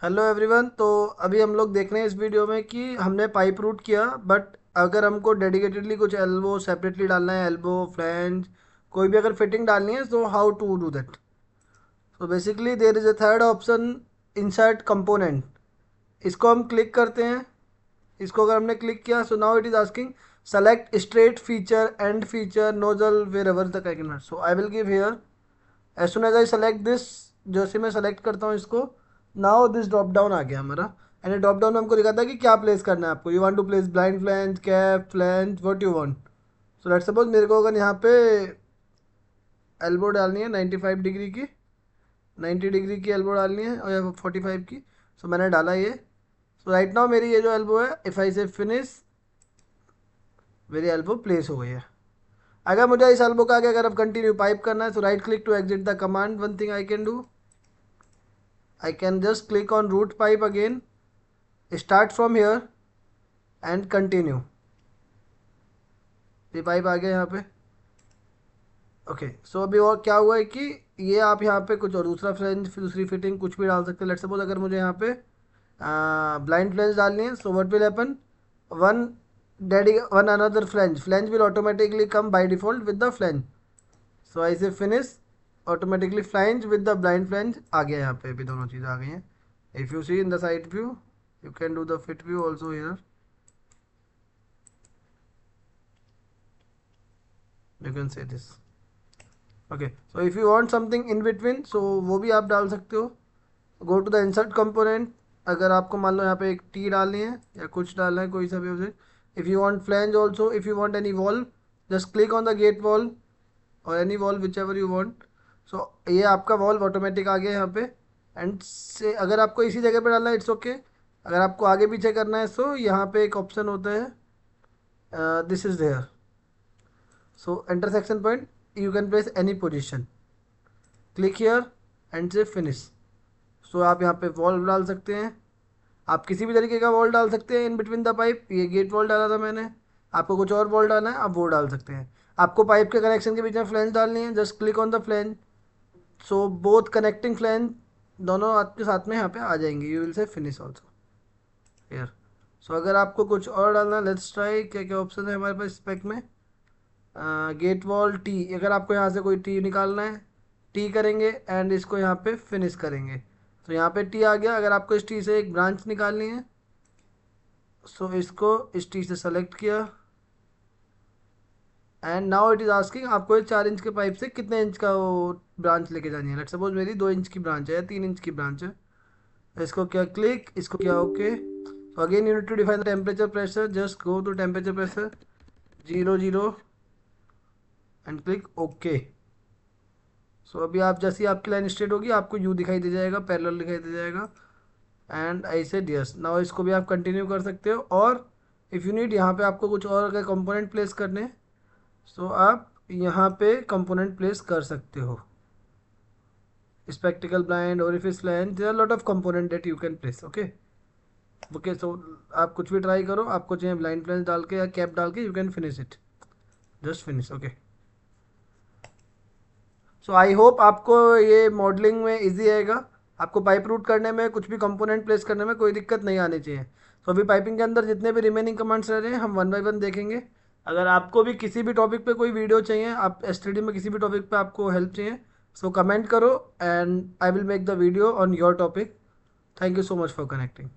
Hello everyone. तो अभी हम लोग देख रहे हैं इस वीडियो में कि हमने पाइप रूट किया, बट अगर हमको डेडिकेटेडली कुछ एल्बो सेपरेटली डालना है, एल्बो फ्लैंज कोई भी अगर फिटिंग डालनी है, तो how to do that. So basically there is a third option, insert component. इसको हम क्लिक करते हैं। इसको अगर हमने क्लिक किया, so now it is asking select straight feature, end feature, nozzle, wherever the I can. So I will give here as soon as I select this. जैसे मैं सेलेक्ट करता हूँ इसको, नाउ दिस ड्रॉप डाउन आ गया हमारा। And drop down में हमको दिखाता है कि क्या प्लेस करना है आपको। You want to place blind flange, cap flange, what you want. So let's suppose मेरे को अगर यहाँ पे एल्बो डालनी है 95 डिग्री की, 90 डिग्री की एल्बो डालनी है, और या 45 की। सो मैंने डाला ये। सो राइट नाउ मेरी ये जो एल्बो है, इफ़ आई से फिनिश, मेरी एल्बो प्लेस हो गई है। अगर मुझे इस एल्बो का आगे अगर अब कंटिन्यू पाइप करना है, तो right click to exit the command. One thing I can do, I can just click on root pipe again, start from here and continue। ये पाइप आ गया यहाँ पे। ओके, सो अभी और क्या हुआ है कि ये आप यहाँ पे कुछ और दूसरा फ्लेंज, फिर दूसरी फिटिंग कुछ भी डाल सकते हैं। लेट्स सपोज अगर मुझे यहाँ पे ब्लाइंड फ्लेंज डालनी है, so what will happen, one one another flange flange will automatically come by default with the flange. So I say finish, automatically flange with the blind flange आ गया यहाँ पे। अभी दोनों चीज़ आ गई हैं। If you see in the side view, you can do the fit view also here, you can say this। okay, so if you want something in between, so वो भी आप डाल सकते हो। go to the insert component। अगर आपको मान लो यहाँ पे एक टी डालनी है या कुछ डालना है, कोई सा भी उसे। if you want flange also, if you want any wall, just click on the gate wall or any wall whichever you want। so ये आपका वॉल ऑटोमेटिक आ गया यहाँ पे। एंड से अगर आपको इसी जगह पे डालना है, इट्स ओके। अगर आपको आगे पीछे करना है, सो यहाँ पे एक ऑप्शन होता है, this is there. so intersection point, you can place any position, click here and say finish। so आप यहाँ पे वॉल डाल सकते हैं। आप किसी भी तरीके का वॉल डाल सकते हैं इन बिटवीन द पाइप। ये गेट वॉल डाला था मैंने, आपको कुछ और वॉल डालना है आप वो डाल सकते हैं। आपको पाइप के कनेक्शन के बीच में फ्लैंज डालनी है, just click on the flange. So both connecting flange दोनों आपके साथ में यहाँ पे आ जाएंगे। You will say finish also here. So अगर आपको कुछ और डालना है, लेट्स ट्राई, क्या क्या ऑप्शन है हमारे पास स्पेक में। गेट वॉल टी, अगर आपको यहाँ से कोई टी निकालना है, टी करेंगे एंड इसको यहाँ पे फिनिश करेंगे। तो यहाँ पे टी आ गया। अगर आपको इस टी से एक ब्रांच निकालनी है, सो इसको इस टी से सेलेक्ट किया and now it is asking आपको इस 4 इंच के पाइप से कितने इंच का वो ब्रांच लेके जानी है। लेट्स सपोज मेरी 2 इंच की ब्रांच है या 3 इंच की ब्रांच है। इसको क्या क्लिक, इसको क्या ओके। तो again you need to define the temperature pressure, just go to temperature pressure 0 0 and click okay. So अभी आप जैसी आपकी लाइन स्ट्रेट होगी, आपको यू दिखाई दे जाएगा, पैरेलल दिखाई दे जाएगा। And I said yes. Now इसको भी आप कंटिन्यू कर सकते हो। और इफ़ यू नीड, यहाँ पे आपको कुछ और अगर कंपोनेंट प्लेस करने, सो आप यहाँ पे कंपोनेंट प्लेस कर सकते हो। Spectacle blind, orifice blind, there are lot of component that you can place. Okay okay, so आप कुछ भी ट्राई करो। आपको चाहिए ब्लाइंड प्लेस डाल के या कैप डाल के, you can finish it, just finish. Okay, so I hope आपको ये मॉडलिंग में इजी आएगा। आपको पाइप रूट करने में, कुछ भी कंपोनेंट प्लेस करने में कोई दिक्कत नहीं आनी चाहिए। सो अभी पाइपिंग के अंदर जितने भी रिमेनिंग कमांड्स रह रहे हैं, हम वन बाय वन देखेंगे। अगर आपको भी किसी भी टॉपिक पे कोई वीडियो चाहिए, आप एसटीडी में किसी भी टॉपिक पे आपको हेल्प चाहिए, सो कमेंट करो and I will make the video on your topic. Thank you so much for connecting.